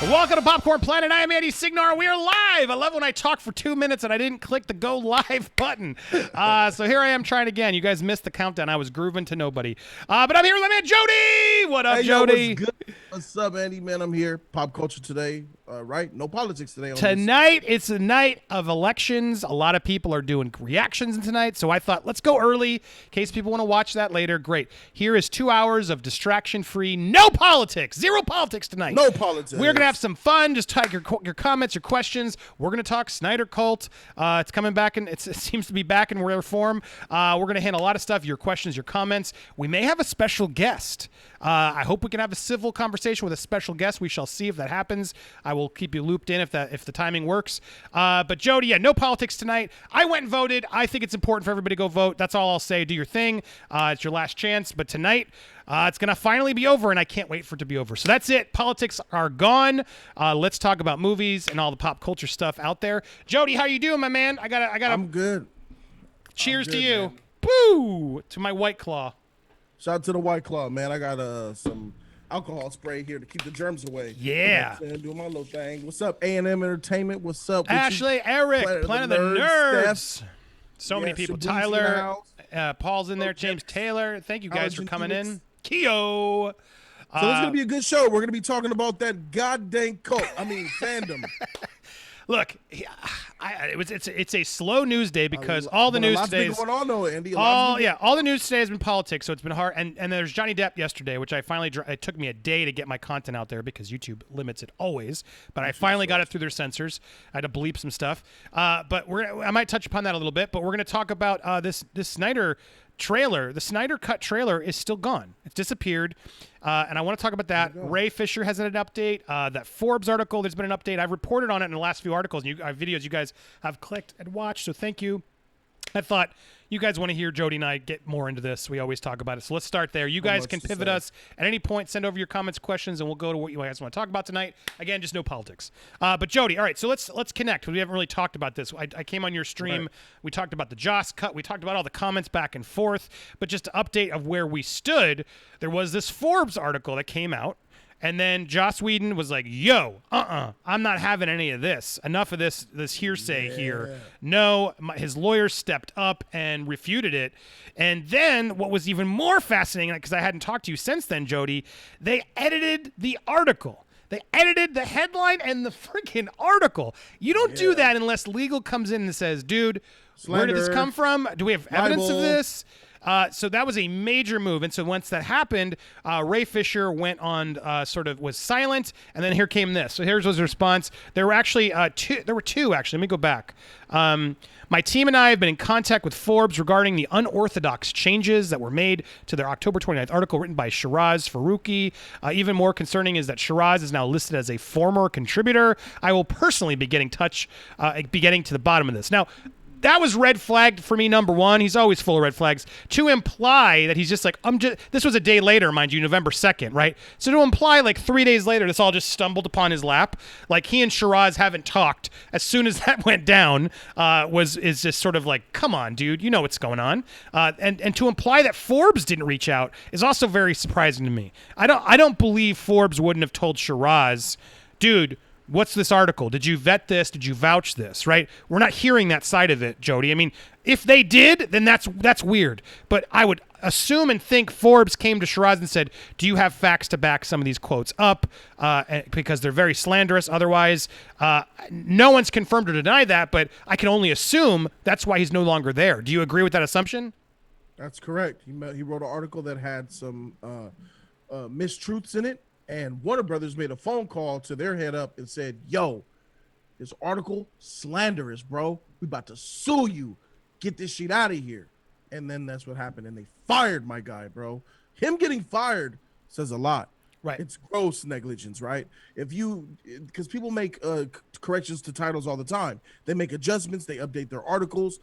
Welcome to Popcorn Planet. I am Andy Signar. We are live. I love when I talk for 2 minutes and I didn't click the go live button. So here I am trying again. You guys missed the countdown. I was grooving to nobody. But I'm here with my man Jody. What up, Jody? Yo, what's good? What's up, Andy? Man, I'm here. Pop culture today, right? No politics today. Tonight, it's a night of elections. A lot of people are doing reactions tonight. So I thought, let's go early in case people want to watch that later. Great. Here is 2 hours of distraction-free, no politics. Zero politics tonight. No politics. We're going to have some fun. Just type your comments, your questions. We're going to talk Snyder Cult. It's coming back, and it seems to be back in rare form. We're going to handle a lot of stuff, your questions, your comments. We may have a special guest. I hope we can have a civil conversation with a special guest. We shall see if that happens. I will keep you looped in if the timing works. But Jody, yeah, no politics tonight. I went and voted. I think it's important for everybody to go vote. That's all I'll say. Do your thing. It's your last chance. But tonight, it's going to finally be over, and I can't wait for it to be over. So that's it. Politics are gone. Let's talk about movies and all the pop culture stuff out there. Jody, how you doing, my man? I'm good. Cheers I'm good, to you. man. Boo! To my White Claw. Shout out to the White Claw, man. I got some alcohol spray here to keep the germs away. Yeah. Doing my little thing. What's up, A&M Entertainment? What's up? Ashley, Eric, Planet of the Nerds. So many people. Shabuzi in the Tyler, house. Paul's in there. James Taylor. Thank you guys for coming in. Keo. So it's gonna be a good show. We're gonna be talking about that goddamn cult. I mean, fandom. Look, it's a slow news day because all the news today is going on though, Andy. all the news today has been politics, so it's been hard. And there's Johnny Depp yesterday, which I finally it took me a day to get my content out there because YouTube limits it always. But I finally got it through their censors. I had to bleep some stuff. But I might touch upon that a little bit. But we're gonna talk about this Snyder trailer. The Snyder Cut trailer is still gone. It's disappeared. And I want to talk about that. Ray Fisher has an update. That Forbes article, there's been an update. I've reported on it in the last few articles and videos you guys have clicked and watched, so thank you. I thought you guys want to hear Jody and I get more into this. We always talk about it. So let's start there. You guys can pivot us at any point. Send over your comments, questions, and we'll go to what you guys want to talk about tonight. Again, just no politics. But Jody, all right, so let's connect. We haven't really talked about this. I came on your stream. Right. We talked about the Joss cut. We talked about all the comments back and forth. But just an update of where we stood, there was this Forbes article that came out. And then Joss Whedon was like, yo, I'm not having any of this. Enough of this hearsay here. No, his lawyers stepped up and refuted it. And then what was even more fascinating, because I hadn't talked to you since then, Jody, they edited the article. They edited the headline and the freaking article. You don't do that unless legal comes in and says, dude, where did this come from? Do we have evidence of this? So that was a major move. And so once that happened, Ray Fisher went on, was silent. And then here came this. So here's his response. There were actually two. Let me go back. My team and I have been in contact with Forbes regarding the unorthodox changes that were made to their October 29th article written by Shiraz Faruqi. Even more concerning is that Shiraz is now listed as a former contributor. I will personally be getting to the bottom of this. Now, that was red flagged for me, number one. He's always full of red flags. To imply that he's just like, this was a day later, mind you, November 2nd, right? So to imply like 3 days later, this all just stumbled upon his lap, like he and Shiraz haven't talked as soon as that went down, is just sort of like, come on, dude, you know what's going on. And to imply that Forbes didn't reach out is also very surprising to me. I don't believe Forbes wouldn't have told Shiraz, dude, what's this article? Did you vet this? Did you vouch this? Right? We're not hearing that side of it, Jody. I mean, if they did, then that's weird. But I would assume and think Forbes came to Shiraz and said, do you have facts to back some of these quotes up? Because they're very slanderous. Otherwise, no one's confirmed or denied that, but I can only assume that's why he's no longer there. Do you agree with that assumption? That's correct. He wrote an article that had some mistruths in it. And Warner Brothers made a phone call to their head up and said, yo, this article slanderous, bro. We about to sue you. Get this shit out of here. And then that's what happened. And they fired my guy, bro. Him getting fired says a lot. Right. It's gross negligence, right? Because people make corrections to titles all the time. They make adjustments. They update their articles.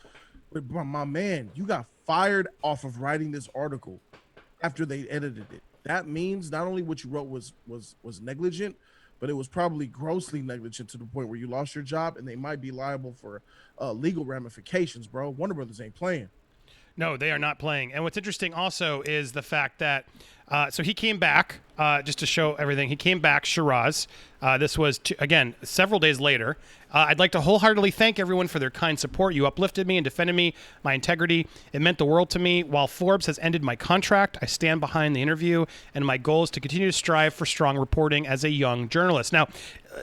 But my man, you got fired off of writing this article after they edited it. That means not only what you wrote was negligent, but it was probably grossly negligent to the point where you lost your job, and they might be liable for legal ramifications, bro. Warner Brothers ain't playing. No, they are not playing. And what's interesting also is the fact that So he came back just to show everything. He came back, Shiraz. This was, again, several days later. I'd like to wholeheartedly thank everyone for their kind support. You uplifted me and defended me, my integrity. It meant the world to me. While Forbes has ended my contract, I stand behind the interview, and my goal is to continue to strive for strong reporting as a young journalist. Now,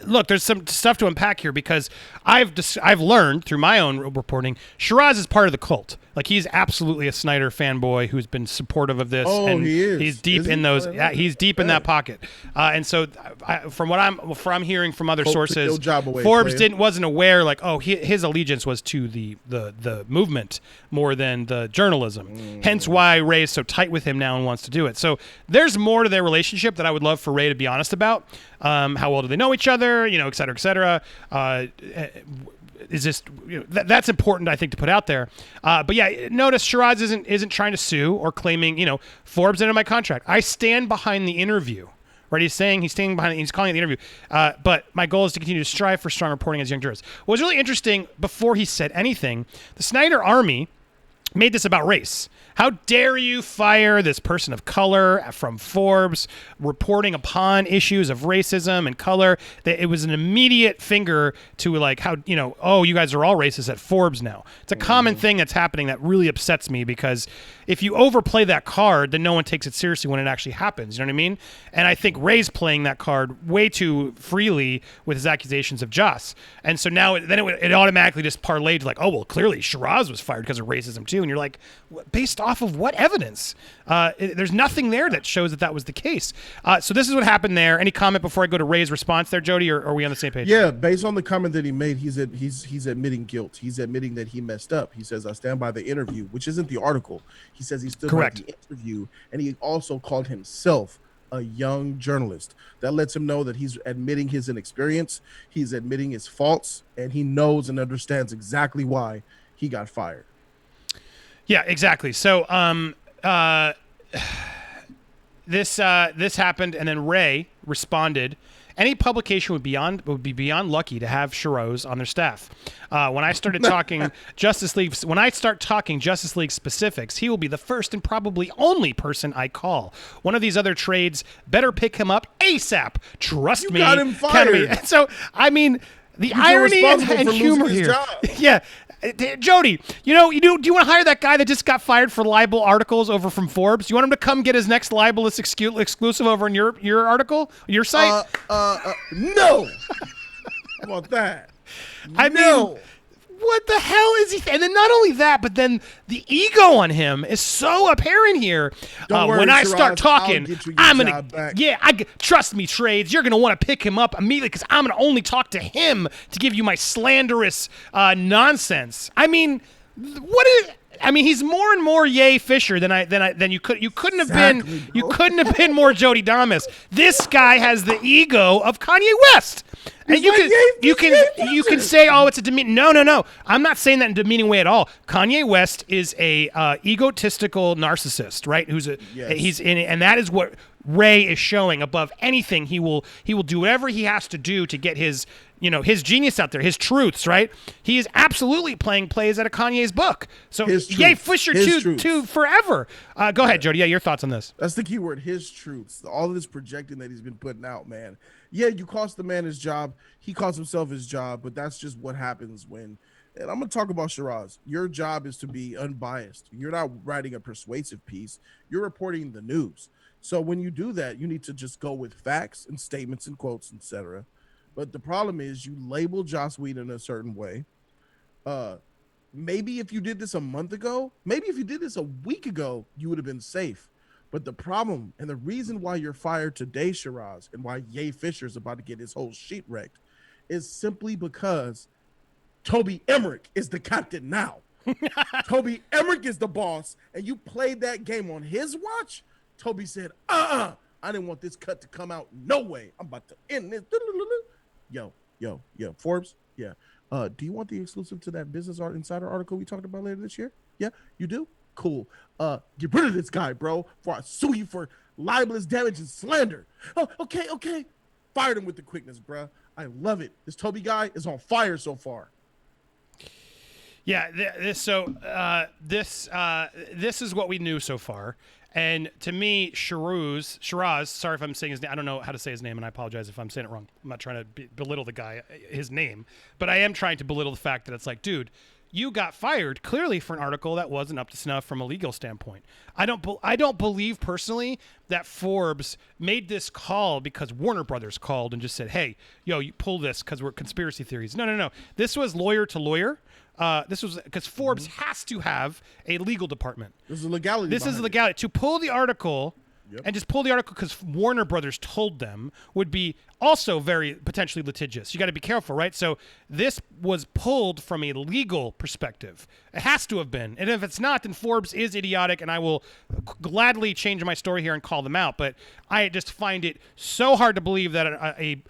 look, there's some stuff to unpack here because I've learned through my own reporting, Shiraz is part of the cult. Like, he's absolutely a Snyder fanboy who's been supportive of this. Oh, and he is. He's deep in those. Yeah, he's deep in that pocket. And so, from what I'm hearing from other sources, Forbes wasn't aware. Like, oh, his allegiance was to the movement more than the journalism. Hence, why Ray is so tight with him now and wants to do it. So there's more to their relationship that I would love for Ray to be honest about. How well do they know each other? You know, et cetera, et cetera. Is this that's important, I think, to put out there. But yeah, notice Shiraz isn't trying to sue or claiming, Forbes ended my contract. I stand behind the interview. Right? He's saying he's standing behind it. He's calling it the interview. But my goal is to continue to strive for strong reporting as young journalists. What was really interesting, before he said anything, the Snyder Army made this about race. How dare you fire this person of color from Forbes, reporting upon issues of racism and color? That it was an immediate finger to like how, oh, you guys are all racist at Forbes now. It's a common thing that's happening that really upsets me because if you overplay that card, then no one takes it seriously when it actually happens. You know what I mean? And I think Ray's playing that card way too freely with his accusations of Joss. And so now it automatically just parlayed to like, oh, well, clearly Shiraz was fired because of racism too. And you're like, based off of what evidence? There's nothing there that shows that was the case. So this is what happened there. Any comment before I go to Ray's response there, Jody, or are we on the same page? Yeah, based on the comment that he made, he's admitting guilt. He's admitting that he messed up. He says, I stand by the interview, which isn't the article. He says he stood by the interview, and he also called himself a young journalist. That lets him know that he's admitting his inexperience, he's admitting his faults, and he knows and understands exactly why he got fired. Yeah, exactly. So this happened, and then Ray responded. Any publication would be beyond lucky to have Shiraz on their staff. When I started talking Justice League specifics, he will be the first and probably only person I call. One of these other trades better pick him up ASAP. Trust me. Got him fired. So I mean, the irony and humor here. Yeah. Jody, do you want to hire that guy that just got fired for libel articles over from Forbes? You want him to come get his next libelous exclusive over in your article, your site? No. How about that? I mean, what the hell is he? And then not only that, but then the ego on him is so apparent here. Don't worry, when I Shiraz, start talking, I'm gonna, back. Trust me, Trades. You're gonna want to pick him up immediately because I'm gonna only talk to him to give you my slanderous nonsense. I mean, what is? I mean, he's more and more Ye Fisher than you couldn't have been. You couldn't have been more Jody Damas. This guy has the ego of Kanye West. And you can say, oh, it's a demeaning. No. I'm not saying that in a demeaning way at all. Kanye West is a egotistical narcissist, right? And that is what Ray is showing above anything. He will do whatever he has to do to get his genius out there, his truths, right? He is absolutely playing plays out of Kanye's book. So Ye Fisher too forever. Go ahead, Jody. Yeah, your thoughts on this? That's the key word, his truths. All of this projecting that he's been putting out, man. Yeah, you cost the man his job. He cost himself his job, but that's just what happens when. And I'm going to talk about Shiraz. Your job is to be unbiased. You're not writing a persuasive piece. You're reporting the news. So when you do that, you need to just go with facts and statements and quotes, etc. But the problem is you label Joss Whedon a certain way. Maybe if you did this a month ago, maybe if you did this a week ago, you would have been safe. But the problem and the reason why you're fired today, Shiraz, and why Ye Fisher is about to get his whole sheet wrecked is simply because Toby Emmerich is the captain now. Toby Emmerich is the boss, and you played that game on his watch. Toby said, I didn't want this cut to come out. No way. I'm about to end this. Yo, Forbes. Yeah. Do you want the exclusive to that Business Art Insider article we talked about later this year? Yeah, you do? Cool. Get rid of this guy, bro, before I sue you for libelous damage and slander. Oh, okay. Fired him with the quickness, bro. I love it. This Toby guy is on fire so far. Yeah, this is what we knew so far. And to me, Shiraz, sorry if I'm saying his name. I don't know how to say his name, and I apologize if I'm saying it wrong. I'm not trying to belittle the guy, his name, but I am trying to belittle the fact that it's like, dude, you got fired clearly for an article that wasn't up to snuff from a legal standpoint. I don't believe personally that Forbes made this call because Warner Brothers called and just said, hey, yo, you pull this because we're conspiracy theories. No. This was lawyer to lawyer. This was because Forbes has to have a legal department. This is legality. This is legality. To pull the article and just pull the article because Warner Brothers told them would be also very potentially litigious. You got to be careful, right? So this was pulled from a legal perspective. It has to have been. And if it's not, then Forbes is idiotic, and I will gladly change my story here and call them out. But I just find it so hard to believe that a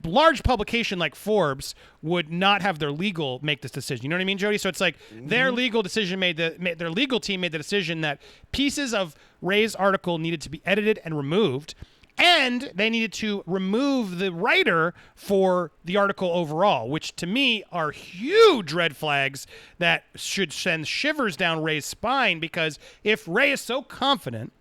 large publication like Forbes would not have their legal make this decision. You know what I mean, Jody? So it's like their legal decision their legal team made the decision that pieces of Ray's article needed to be edited and removed, and they needed to remove the writer for the article overall, which to me are huge red flags that should send shivers down Ray's spine, because if Ray is so confident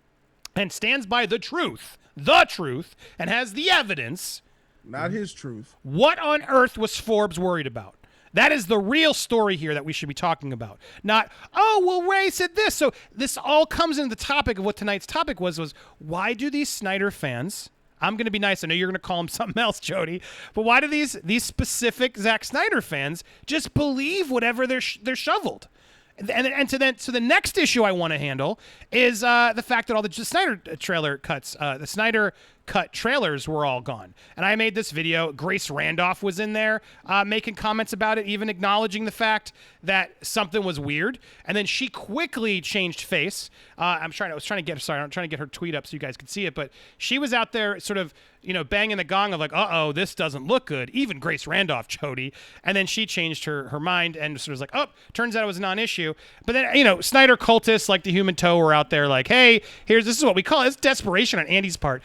and stands by the truth, and has the evidence, not his truth. what on earth was Forbes worried about? That is the real story here that we should be talking about. Not, oh, well, Ray said this. So this all comes into the topic of what tonight's topic was why do these Snyder fans, I'm going to be nice, I know you're going to call them something else, Jody, but why do these specific Zack Snyder fans just believe whatever they're shoveled? And so the next issue I want to handle is the fact that all the Snyder trailer cuts, the Snyder Cut trailers were all gone. And I made this video. Grace Randolph was in there making comments about it, even acknowledging the fact that something was weird. And then she quickly changed face. I'm trying to get her tweet up so you guys can see it. But she was out there sort of, banging the gong of like, uh-oh, this doesn't look good. Even Grace Randolph, Jody. And then she changed her mind and sort of was like, oh, turns out it was a non-issue. But then, Snyder cultists like the Human Toe were out there like, hey, this is what we call it. It's desperation on Andy's part.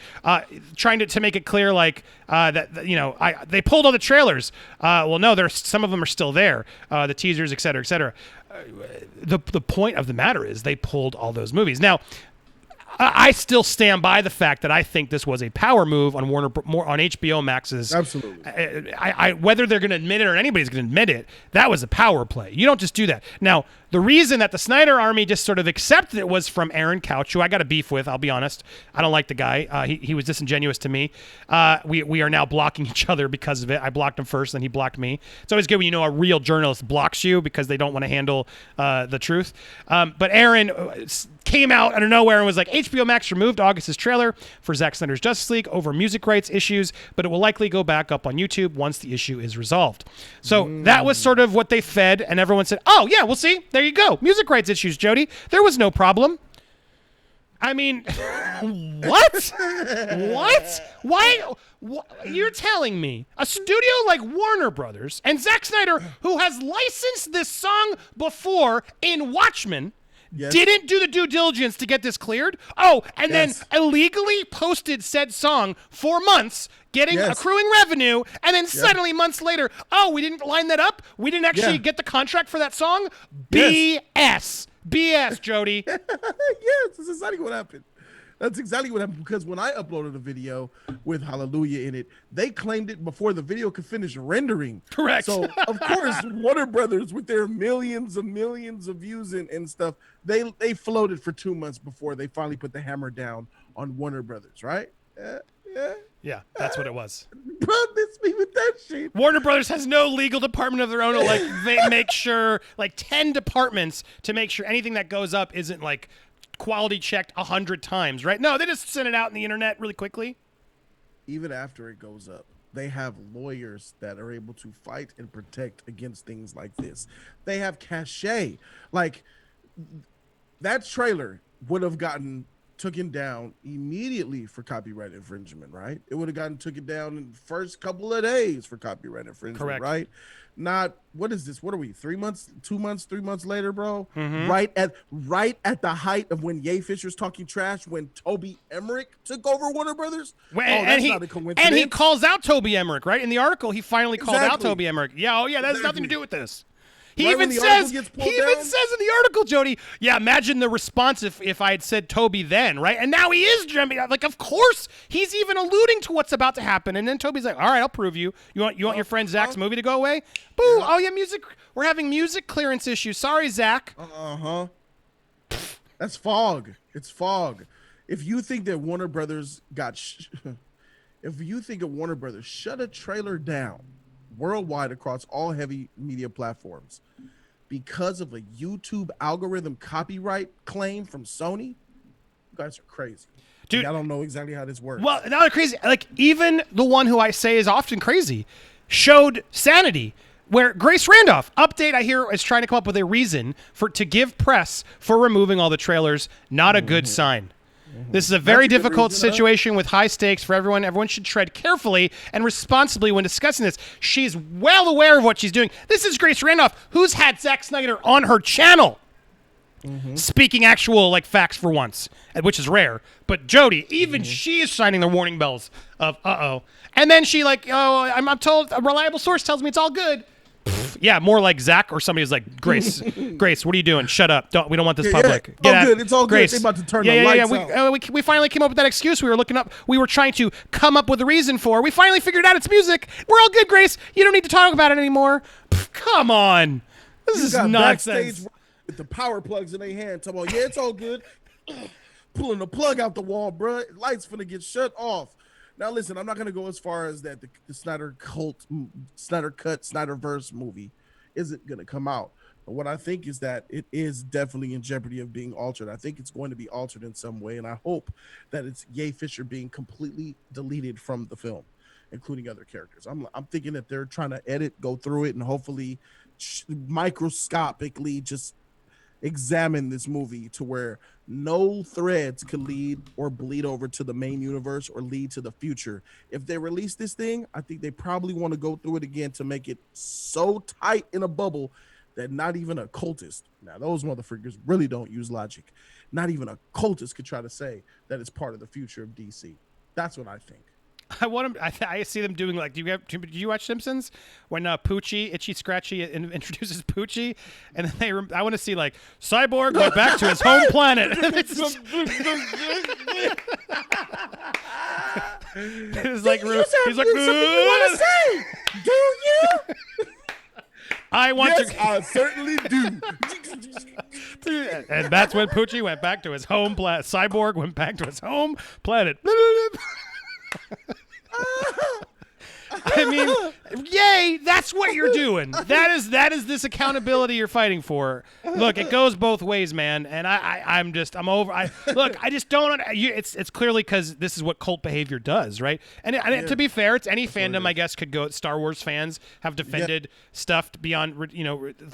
Trying to make it clear like they pulled all the trailers. Well, no, some of them are still there. The teasers, et cetera, et cetera. The point of the matter is they pulled all those movies. Now, I still stand by the fact that I think this was a power move on on HBO Max's. Absolutely. Whether they're going to admit it or anybody's going to admit it, that was a power play. You don't just do that. Now, the reason that the Snyder Army just sort of accepted it was from Aaron Couch, who I got a beef with, I'll be honest. I don't like the guy. He was disingenuous to me. We are now blocking each other because of it. I blocked him first, then he blocked me. It's always good when a real journalist blocks you because they don't want to handle the truth. But Aaron came out out of nowhere and was like, HBO Max removed August's trailer for Zack Snyder's Justice League over music rights issues, but it will likely go back up on YouTube once the issue is resolved. So that was sort of what they fed, and everyone said, oh, yeah, we'll see. There you go. Music rights issues, Jody. There was no problem. I mean, what? Why? You're telling me a studio like Warner Brothers and Zack Snyder, who has licensed this song before in Watchmen, didn't do the due diligence to get this cleared? Oh, and then illegally posted said song for months, accruing revenue, and then suddenly months later, oh, we didn't line that up? We didn't actually get the contract for that song? BS. BS, Jody. Yes, that's exactly what happened. That's exactly what happened, because when I uploaded a video with Hallelujah in it, they claimed it before the video could finish rendering. Correct. So, of course, Warner Brothers, with their millions of views and stuff, they floated for 2 months before they finally put the hammer down on Warner Brothers, right? Yeah, that's what it was. Bro, miss me with that shit. Warner Brothers has no legal department of their own. They make sure 10 departments to make sure anything that goes up isn't quality checked 100 times, right? No, they just send it out in the internet really quickly. Even after it goes up, they have lawyers that are able to fight and protect against things like this. They have cachet. That trailer would have gotten taken down immediately for copyright infringement, right? It would have gotten taken down in the first couple of days for copyright infringement. Correct. Right? Not, what is this? What are we? 3 months, 2 months, 3 months later, bro? Mm-hmm. Right at the height of when Ye Fisher's talking trash, when Toby Emmerich took over Warner Brothers. That's not a coincidence. And he calls out Toby Emmerich, right? In the article, he finally called out Toby Emmerich. Yeah, that has nothing to do with this. He even says in the article, Jody, yeah, imagine the response if I had said Toby then, right? And now he is jumping. Like, of course, he's even alluding to what's about to happen. And then Toby's like, all right, I'll prove you. You want your friend Zack's movie to go away? Boo! Yeah. Oh yeah, music. We're having music clearance issues. Sorry, Zack. That's fog. It's fog. If you think that Warner Brothers if you think of Warner Brothers shut a trailer down worldwide across all heavy media platforms because of a YouTube algorithm copyright claim from Sony, you guys are crazy. Dude, I don't know exactly how this works. Well, now they're crazy. Like, even the one who I say is often crazy showed Sanity, where Grace Randolph, update, I hear, is trying to come up with a reason to give press for removing all the trailers. Not a good sign. This is a very difficult situation with high stakes for everyone. Everyone should tread carefully and responsibly when discussing this. She's well aware of what she's doing. This is Grace Randolph, who's had Zack Snyder on her channel, speaking actual facts for once, which is rare. But Jody, even she is signing the warning bells of uh-oh. And then she I'm told a reliable source tells me it's all good. Yeah, more like Zack or somebody who's like, Grace, what are you doing? Shut up. We don't want this public. Yeah. Good. It's all Grace. Good. They're about to turn the lights out. We finally came up with that excuse we were trying to come up with a reason for. We finally figured out it's music. We're all good, Grace. You don't need to talk about it anymore. Come on. This is nonsense. With the power plugs in their hand, talking about, it's all good. Pulling the plug out the wall, bro. Lights finna get shut off. Now, listen, I'm not going to go as far as that the Snyder Cut, Snyderverse movie isn't going to come out. But what I think is that it is definitely in jeopardy of being altered. I think it's going to be altered in some way, and I hope that it's Ye Fisher being completely deleted from the film, including other characters. I'm thinking that they're trying to go through it, and hopefully microscopically just examine this movie to where no threads could lead or bleed over to the main universe or lead to the future. If they release this thing, I think they probably want to go through it again to make it so tight in a bubble that not even a cultist, now those motherfuckers really don't use logic, not even a cultist could try to say that it's part of the future of DC. That's what I think. I want them. I see them doing do you watch Simpsons when Poochie, Itchy Scratchy introduces Poochie, and then I want to see Cyborg went back to his home planet. It's like he's like, you want to say? Do you? I want to. I certainly do. And that's when Poochie went back to his home planet. Cyborg went back to his home planet. I mean, yay! That's what you're doing. That is this accountability you're fighting for. Look, it goes both ways, man. And I'm over. I just don't. It's clearly because this is what cult behavior does, right? And to be fair, it's any fandom, I guess, could go. Star Wars fans have defended stuff beyond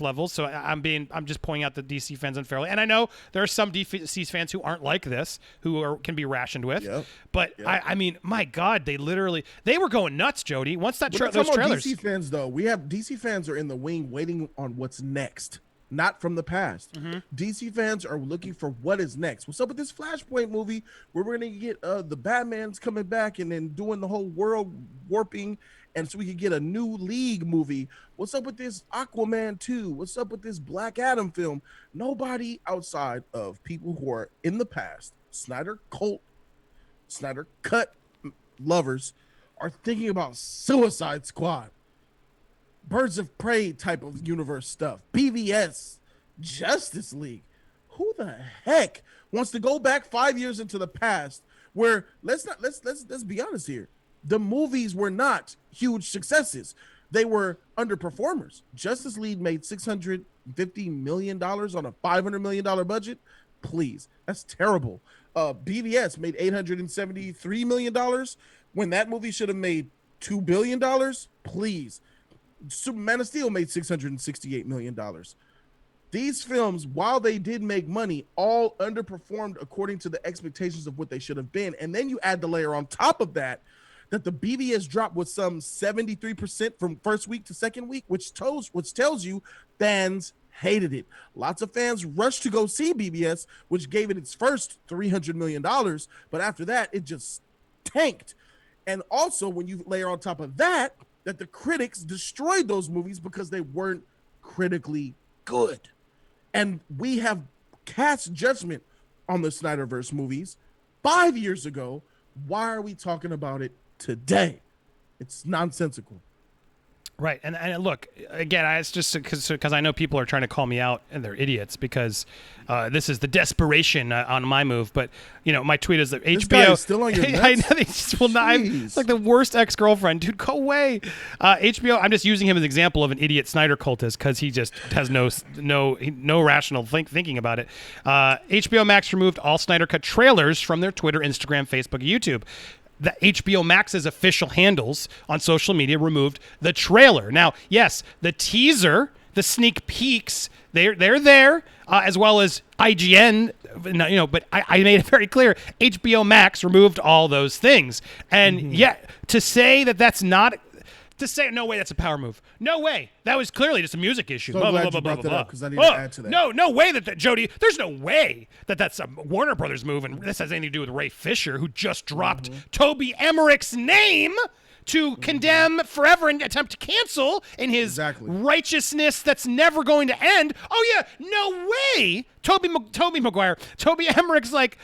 levels. So I'm just pointing out the DC fans unfairly. And I know there are some DC fans who aren't like this, who can be rationed with. Yep. But I mean, my God, they were going nuts, Jody. Once those trailers. DC fans, though, we have DC fans are in the wing waiting on what's next, not from the past. DC fans are looking for what is next. What's up with this Flashpoint movie where we're going to get the Batman's coming back and then doing the whole world warping, and so we could get a new League movie? What's up with this Aquaman 2? What's up with this Black Adam film? Nobody outside of people who are in the past, Snyder Cut lovers, are thinking about Suicide Squad, Birds of Prey type of universe stuff, BVS, Justice League. Who the heck wants to go back 5 years into the past where let's be honest here. The movies were not huge successes. They were underperformers. Justice League made $650 million on a $500 million budget. Please, that's terrible. BVS made $873 million when that movie should have made $2 billion. Please. Man of Steel made $668 million. These films, while they did make money, all underperformed according to the expectations of what they should have been. And then you add the layer on top of that the BVS dropped with some 73% from first week to second week, which tells you fans hated it. Lots of fans rushed to go see BVS, which gave it its first $300 million. But after that, it just tanked. And also, when you layer on top of that the critics destroyed those movies because they weren't critically good. And we have cast judgment on the Snyderverse movies 5 years ago. Why are we talking about it today? It's nonsensical. Right, and look again. It's just because I know people are trying to call me out and they're idiots because this is the desperation on my move. But my tweet is that This HBO guy is still on your nuts? I know they just will not. It's like the worst ex-girlfriend, dude. Go away. HBO. I'm just using him as an example of an idiot Snyder cultist because he just has no rational thinking about it. HBO Max removed all Snyder Cut trailers from their Twitter, Instagram, Facebook, YouTube. The HBO Max's official handles on social media removed the trailer. Now, yes, the teaser, the sneak peeks, they're there, as well as IGN. But I made it very clear. HBO Max removed all those things, and yet to say that that's not. To say no way, that's a power move. No way. That was clearly just a music issue. So glad you brought that up because I need to add to that. No way that Jody. There's no way that's a Warner Brothers move, and this has anything to do with Ray Fisher, who just dropped Toby Emmerich's name to condemn forever and attempt to cancel in his righteousness that's never going to end. Oh yeah, no way. Toby Emmerich's like,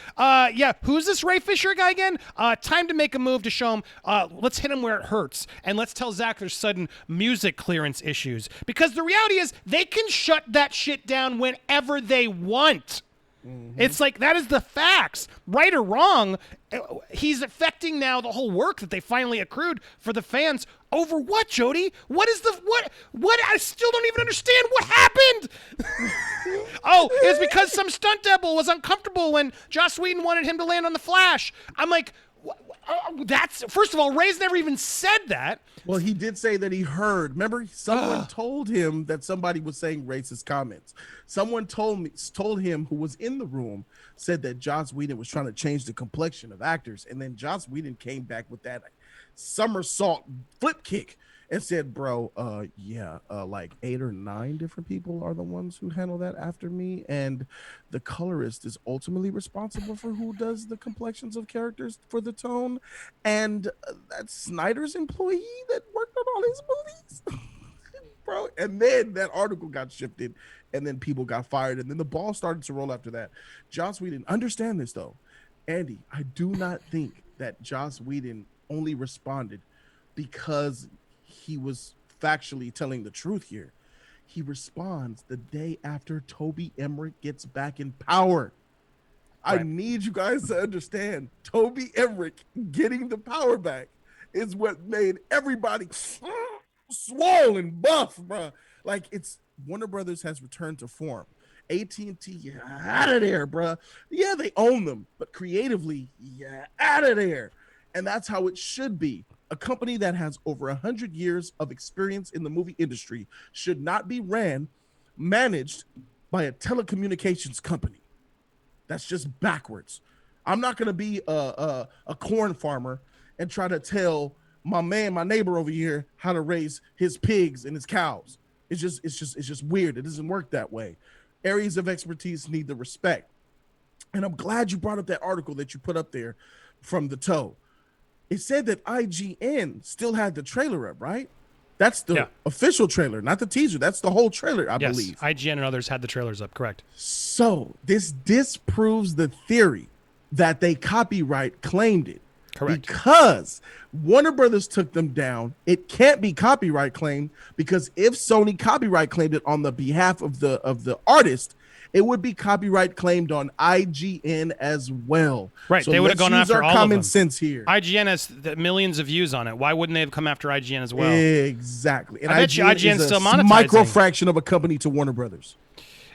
who's this Ray Fisher guy again? Time to make a move to show him, let's hit him where it hurts. And let's tell Zack there's sudden music clearance issues. Because the reality is they can shut that shit down whenever they want. It's like, that is the facts. Right or wrong, he's affecting now the whole work that they finally accrued for the fans. Over what, Jody? What? I still don't even understand what happened. It's because some stunt double was uncomfortable when Joss Whedon wanted him to land on the Flash. I'm like, that's, first of all, Ray's never even said that. Well, he did say that he heard. Remember, someone told him that somebody was saying racist comments. Someone told him who was in the room, said that Joss Whedon was trying to change the complexion of actors. And then Joss Whedon came back with that somersault flip kick and said, bro, like 8 or 9 different people are the ones who handle that after me. And the colorist is ultimately responsible for who does the complexions of characters for the tone. And that's Snyder's employee that worked on all his movies. Bro, and then that article got shifted and then people got fired. And then the ball started to roll after that. Joss Whedon, understand this though. Andy, I do not think that Joss Whedon only responded because he was factually telling the truth here. He responds the day after Toby Emmerich gets back in power. Right. I need you guys to understand, Toby Emmerich getting the power back is what made everybody swole and buff, bro. Like, it's Warner Brothers has returned to form. AT&T, out of there, bro. Yeah, they own them, but creatively, out of there. And that's how it should be. A company that has over 100 years of experience in the movie industry should not be managed by a telecommunications company. That's just backwards. I'm not going to be a corn farmer and try to tell my neighbor over here how to raise his pigs and his cows. It's just weird. It doesn't work that way. Areas of expertise need the respect. And I'm glad you brought up that article that you put up there from the toe. It said that IGN still had the trailer up, right? That's the official trailer, not the teaser. That's the whole trailer, I believe. IGN and others had the trailers up, correct. So this disproves the theory that they copyright claimed it. Correct. Because Warner Brothers took them down. It can't be copyright claimed because if Sony copyright claimed it on the behalf of the artist, it would be copyright claimed on IGN as well. Right, so they would have gone after all of them. Common sense here. IGN has millions of views on it. Why wouldn't they have come after IGN as well? Exactly. And I bet you IGN's still monetizing. Micro fraction of a company to Warner Brothers.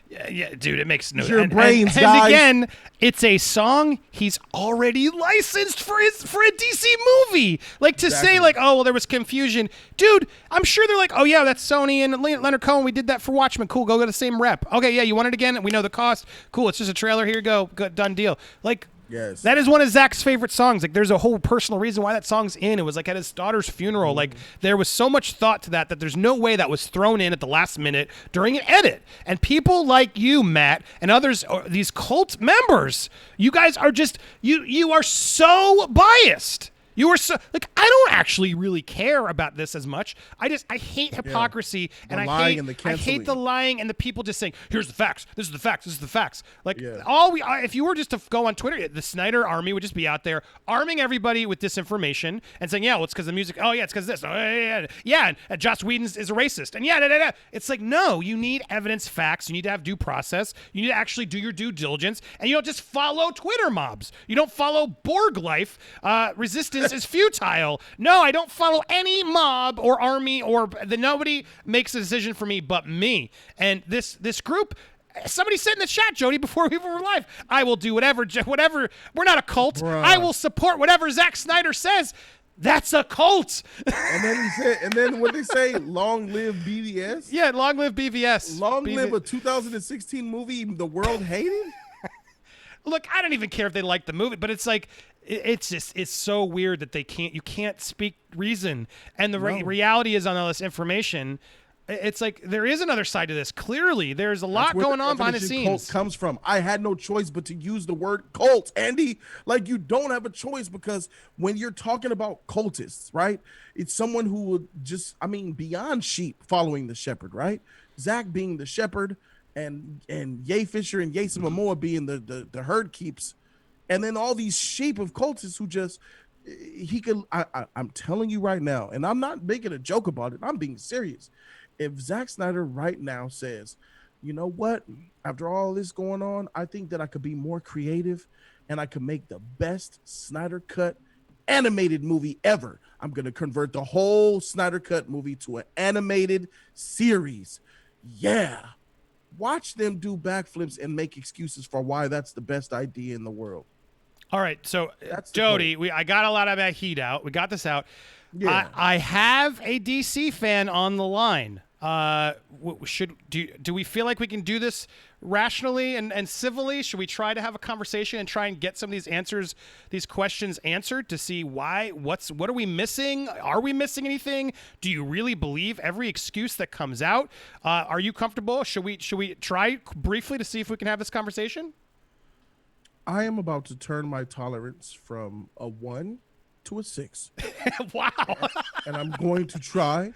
Yeah, dude, it makes no sense. Brains, and again, it's a song he's already licensed for a DC movie. Like to say like, oh, well, there was confusion. Dude, I'm sure they're like, oh, yeah, that's Sony and Leonard Cohen. We did that for Watchmen. Cool, go get the same rep. Okay, yeah, you want it again? We know the cost. Cool, it's just a trailer. Here you go. Good, done deal. Like, yes, that is one of Zack's favorite songs. Like, there's a whole personal reason why that song's in. It was like at his daughter's funeral. Like, there was so much thought to that there's no way that was thrown in at the last minute during an edit. And people like you, Matt, and others, these cult members, you guys are just you are so biased. You were so like, I don't actually really care about this as much. I hate hypocrisy, and I lying hate and the I hate the canceling. lying and the people just saying, "Here's the facts. This is the facts. This is the facts." Like Yeah. if you were just to go on Twitter, the Snyder army would just be out there arming everybody with disinformation and saying, "Yeah, well, it's because the music. Oh yeah, it's because this. Oh yeah, and Joss Whedon is a racist." And yeah. It's like, no, you need evidence, facts. You need to have due process. You need to actually do your due diligence, and you don't just follow Twitter mobs. You don't follow Borg life. Resistance is futile. No, I don't follow any mob or army or nobody makes a decision for me but me. And this group. Somebody said in the chat, Jody, before we were live, I will do whatever. We're not a cult. Bruh. I will support whatever Zack Snyder says. That's a cult. And then he said, and then what they say, long live BVS? Yeah, long live BVS. Long live a 2016 movie the world hated? Look, I don't even care if they like the movie, but it's like, it's so weird that you can't speak reason. And the reality is on all this information, it's like there is another side to this. Clearly, there's a lot going on behind the scenes. Cult comes from. I had no choice but to use the word cult, Andy. Like, you don't have a choice, because when you're talking about cultists, right? It's someone who would just, beyond sheep following the shepherd, right? Zack being the shepherd, and Ye Fisher and Jason Momoa being the herd keeps, and then all these sheep of cultists who just I'm telling you right now, and I'm not making a joke about it. I'm being serious. If Zack Snyder right now says, you know what, after all this going on, I think that I could be more creative and I could make the best Snyder Cut animated movie ever. I'm going to convert the whole Snyder Cut movie to an animated series. Yeah. Watch them do backflips and make excuses for why that's the best idea in the world. All right, so Jody, I got a lot of that heat out. We got this out. Yeah. I have a DC fan on the line. Do we feel like we can do this rationally and civilly? Should we try to have a conversation and try and get some of these answers, these questions answered, to see why? What are we missing? Are we missing anything? Do you really believe every excuse that comes out? Are you comfortable? Should we try briefly to see if we can have this conversation? I am about to turn my tolerance from a 1 to a 6. Wow. And I'm going to try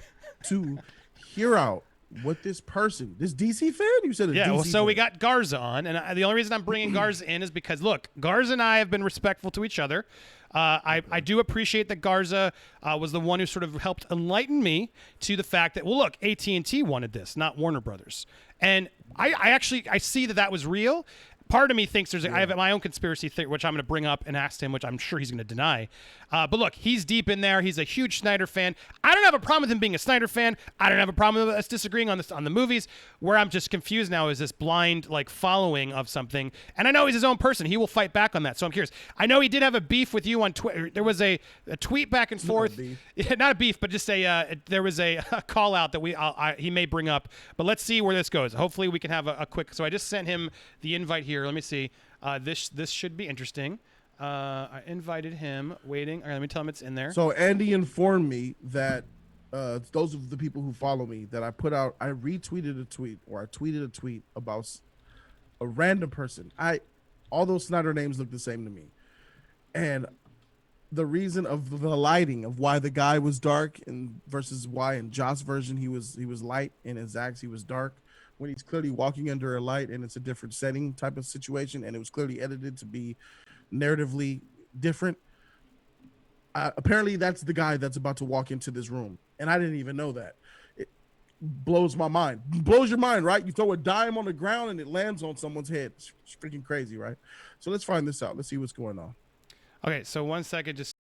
to hear out what this DC fan, you said, well, so fan. we got Garza on, and the only reason I'm bringing Garza in is because, look, Garza and I have been respectful to each other. I do appreciate that Garza was the one who sort of helped enlighten me to the fact that, well, look, AT&T wanted this, not Warner Brothers. And I see that was real. Part of me thinks I have my own conspiracy theory, which I'm going to bring up and ask him, which I'm sure he's going to deny. But look, he's deep in there. He's a huge Snyder fan. I don't have a problem with him being a Snyder fan. I don't have a problem with us disagreeing on the movies. Where I'm just confused now is this blind following of something. And I know he's his own person. He will fight back on that. So I'm curious. I know he did have a beef with you on Twitter. There was a tweet back and forth. Not a beef, but just there was a call out that he may bring up. But let's see where this goes. Hopefully we can have a quick. So I just sent him the invite here. Let me see. This should be interesting. I invited him. Waiting. All right, let me tell him it's in there. So Andy informed me that those of the people who follow me, that I retweeted a tweet, or I tweeted a tweet about a random person. All those Snyder names look the same to me, and the reason of the lighting of why the guy was dark and versus why in Joss' version he was light and in Zack's he was dark, when he's clearly walking under a light and it's a different setting type of situation, and it was clearly edited to be narratively different. Apparently that's the guy that's about to walk into this room, and I didn't even know that. It blows my mind. Blows your mind, right? You throw a dime on the ground and it lands on someone's head. It's freaking crazy, right? So let's find this out. Let's see what's going on. Okay, so 1 second, just